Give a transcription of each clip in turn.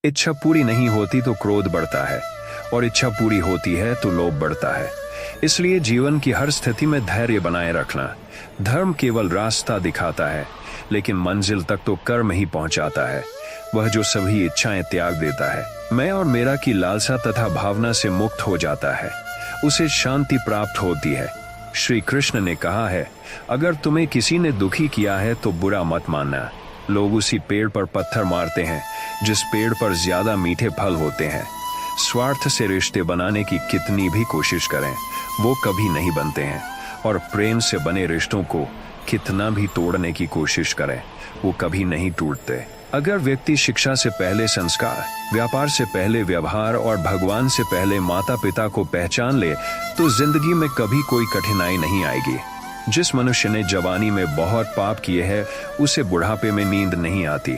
इच्छा पूरी नहीं होती तो क्रोध बढ़ता है, और इच्छा पूरी होती है तो लोभ बढ़ता है। इसलिए जीवन की हर स्थिति में धैर्य बनाए रखना। धर्म केवल रास्ता दिखाता है, लेकिन मंजिल तक तो कर्म ही पहुंचाता है। वह जो सभी इच्छाएं त्याग देता है, मैं और मेरा की लालसा तथा भावना से मुक्त हो जाता है, उसे शांति प्राप्त होती है। श्री कृष्ण ने कहा है, अगर तुम्हें किसी ने दुखी किया है तो बुरा मत मानना। लोग उसी पेड़ पर पत्थर मारते हैं जिस पेड़ पर ज्यादा मीठे फल होते हैं। स्वार्थ से रिश्ते बनाने की कितनी भी कोशिश करें, वो कभी नहीं बनते हैं, और प्रेम से बने रिश्तों को कितना भी तोड़ने की कोशिश करें, वो कभी नहीं टूटते। अगर व्यक्ति शिक्षा से पहले संस्कार, व्यापार से पहले व्यवहार और भगवान से पहले माता पिता को पहचान ले, तो जिंदगी में कभी कोई कठिनाई नहीं आएगी। जिस मनुष्य ने जवानी में बहुत पाप किए हैं, उसे बुढ़ापे में नींद नहीं आती।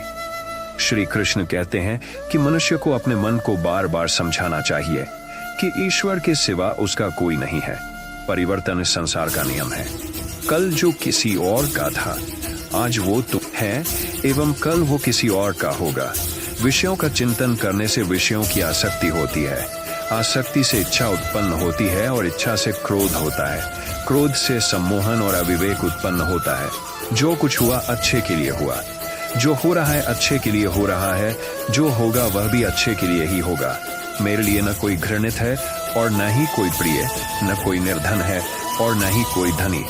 श्री कृष्ण कहते हैं कि मनुष्य को अपने मन को बार बार समझाना चाहिए कि ईश्वर के सिवा उसका कोई नहीं है। परिवर्तन इस संसार का नियम है। कल जो किसी और का था, आज वो तुम है, एवं कल वो किसी और का होगा। विषयों का चिंतन करने से विषयों की आसक्ति होती है, आसक्ति से इच्छा उत्पन्न होती है, और इच्छा से क्रोध होता है, क्रोध से सम्मोहन और अविवेक उत्पन्न होता है। जो कुछ हुआ अच्छे के लिए हुआ, जो हो रहा है अच्छे के लिए हो रहा है, जो होगा वह भी अच्छे के लिए ही होगा। मेरे लिए न कोई घृणित है और न ही कोई प्रिय, न कोई निर्धन है और न ही कोई धनी।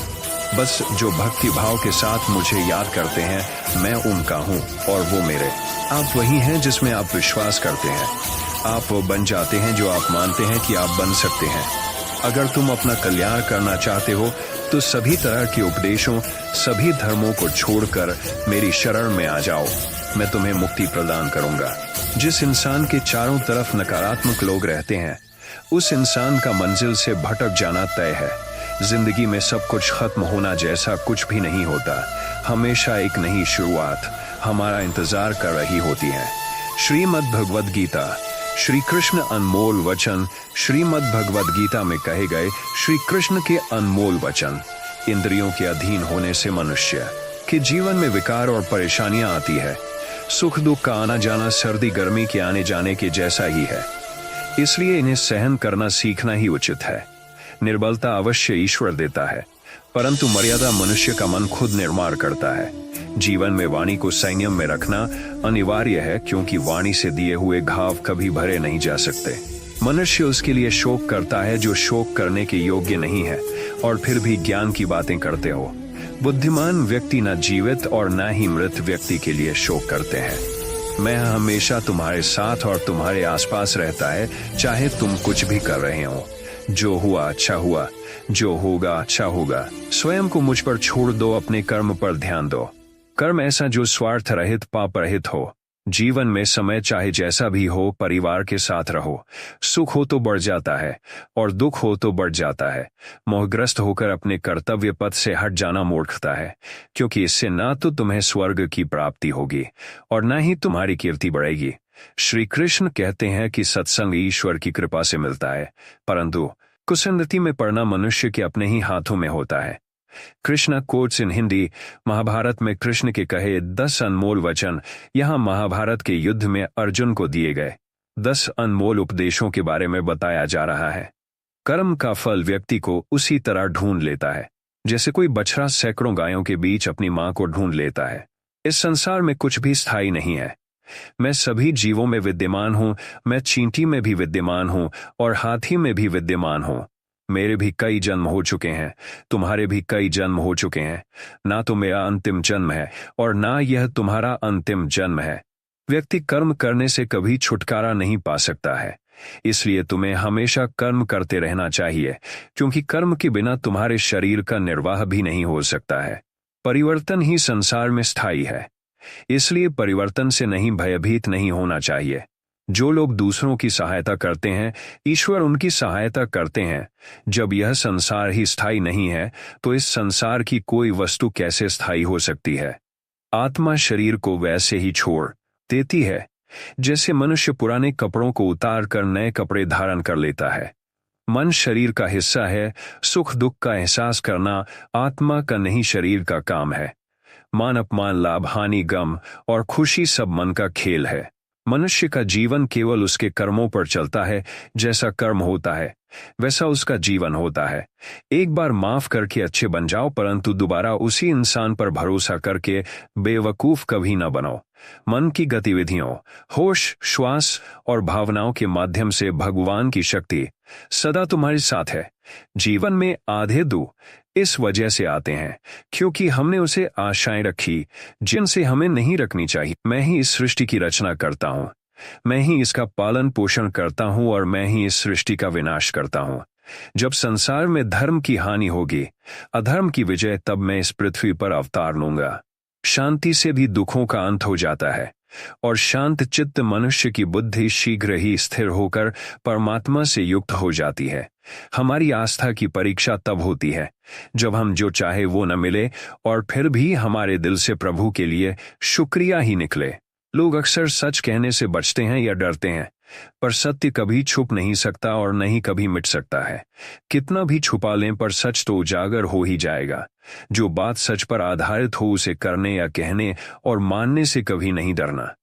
बस जो भक्ति भाव के साथ मुझे याद करते हैं, मैं उनका हूँ और वो मेरे। आप वही हैं जिसमें आप विश्वास करते हैं। आप वो बन जाते हैं जो आप मानते हैं कि आप बन सकते हैं। अगर तुम अपना कल्याण करना चाहते हो तो सभी तरह के उपदेशों, सभी धर्मों को छोड़कर मेरी शरण में आ जाओ। मैं तुम्हें मुक्ति प्रदान करूंगा। जिस इंसान के चारों तरफ नकारात्मक लोग रहते हैं, उस इंसान का मंजिल से भटक जाना तय है। जिंदगी में सब कुछ खत्म होना जैसा कुछ भी नहीं होता। हमेशा एक नई शुरुआत हमारा इंतजार कर रही होती है। श्रीमद् भगवद गीता, श्री कृष्ण अनमोल वचन। श्रीमद् भगवद गीता में कहे गए श्री कृष्ण के अनमोल वचन। इंद्रियों के अधीन होने से मनुष्य के जीवन में विकार और परेशानियां आती है। सुख दुख का आना जाना सर्दी गर्मी के आने जाने के जैसा ही है, इसलिए इन्हें सहन करना सीखना ही उचित है। निर्बलता अवश्य ईश्वर देता है, परंतु मर्यादा मनुष्य का मन खुद निर्माण करता है। जीवन में वाणी को संयम में रखना अनिवार्य है, क्योंकि वाणी से दिए हुए घाव कभी भरे नहीं जा सकते। मनुष्य उसके लिए शोक करता है जो शोक करने के योग्य नहीं है, और फिर भी ज्ञान की बातें करते हो। बुद्धिमान व्यक्ति न जीवित और न ही मृत व्यक्ति के लिए शोक करते हैं। मैं हमेशा तुम्हारे साथ और तुम्हारे आसपास रहता है, चाहे तुम कुछ भी कर रहे हो। जो हुआ अच्छा हुआ, जो होगा अच्छा होगा। स्वयं को मुझ पर छोड़ दो, अपने कर्म पर ध्यान दो। कर्म ऐसा जो स्वार्थ रहित, पाप रहित हो। जीवन में समय चाहे जैसा भी हो, परिवार के साथ रहो। सुख हो तो बढ़ जाता है और दुख हो तो बढ़ जाता है। मोहग्रस्त होकर अपने कर्तव्य पथ से हट जाना मूर्खता है, क्योंकि इससे ना तो तुम्हें स्वर्ग की प्राप्ति होगी और न ही तुम्हारी कीर्ति बढ़ेगी। श्री कृष्ण कहते हैं कि सत्संग ईश्वर की कृपा से मिलता है, परंतु कुसंगति में पड़ना मनुष्य के अपने ही हाथों में होता है। Krishna quotes in Hindi. महाभारत में कृष्ण के कहे 10 अनमोल वचन यहाँ महाभारत के युद्ध में अर्जुन को दिए गए 10 अनमोल उपदेशों के बारे में बताया जा रहा है। कर्म का फल व्यक्ति को उसी तरह ढूंढ लेता है जैसे कोई बछड़ा सैकड़ों गायों के बीच अपनी मां को ढूंढ लेता है। इस संसार में कुछ भी स्थायी नहीं है। मैं सभी जीवों में विद्यमान हूं, मैं चींटी में भी विद्यमान हूं और हाथी में भी विद्यमान हूं। मेरे भी कई जन्म हो चुके हैं, तुम्हारे भी कई जन्म हो चुके हैं। ना तो मेरा अंतिम जन्म है और ना यह तुम्हारा अंतिम जन्म है। व्यक्ति कर्म करने से कभी छुटकारा नहीं पा सकता है, इसलिए तुम्हें हमेशा कर्म करते रहना चाहिए, क्योंकि कर्म के बिना तुम्हारे शरीर का निर्वाह भी नहीं हो सकता है। परिवर्तन ही संसार में स्थायी है, इसलिए परिवर्तन से नहीं भयभीत नहीं होना चाहिए। जो लोग दूसरों की सहायता करते हैं, ईश्वर उनकी सहायता करते हैं। जब यह संसार ही स्थायी नहीं है, तो इस संसार की कोई वस्तु कैसे स्थायी हो सकती है। आत्मा शरीर को वैसे ही छोड़ देती है जैसे मनुष्य पुराने कपड़ों को उतार कर नए कपड़े धारण कर लेता है। मन शरीर का हिस्सा है, सुख दुख का एहसास करना आत्मा का नहीं शरीर का काम है। मान अपमान, लाभ हानि, गम और खुशी सब मन का खेल है। मनुष्य का जीवन केवल उसके कर्मों पर चलता है। जैसा कर्म होता है वैसा उसका जीवन होता है। एक बार माफ करके अच्छे बन जाओ, परंतु दोबारा उसी इंसान पर भरोसा करके बेवकूफ कभी न बनो। मन की गतिविधियों, होश, श्वास और भावनाओं के माध्यम से भगवान की शक्ति सदा तुम्हारे साथ है। जीवन में आधे दुख इस वजह से आते हैं क्योंकि हमने उसे आशाएं रखी जिनसे हमें नहीं रखनी चाहिए। मैं ही इस सृष्टि की रचना करता हूँ, मैं ही इसका पालन पोषण करता हूँ और मैं ही इस सृष्टि का विनाश करता हूँ। जब संसार में धर्म की हानि होगी, अधर्म की विजय, तब मैं इस पृथ्वी पर अवतार लूंगा। शांति से भी दुखों का अंत हो जाता है और शांत चित्त मनुष्य की बुद्धि शीघ्र ही स्थिर होकर परमात्मा से युक्त हो जाती है। हमारी आस्था की परीक्षा तब होती है जब हम जो चाहे वो न मिले और फिर भी हमारे दिल से प्रभु के लिए शुक्रिया ही निकले। लोग अक्सर सच कहने से बचते हैं या डरते हैं, पर सत्य कभी छुप नहीं सकता और नहीं कभी मिट सकता है। कितना भी छुपा लें पर सच तो उजागर हो ही जाएगा। जो बात सच पर आधारित हो उसे करने या कहने और मानने से कभी नहीं डरना।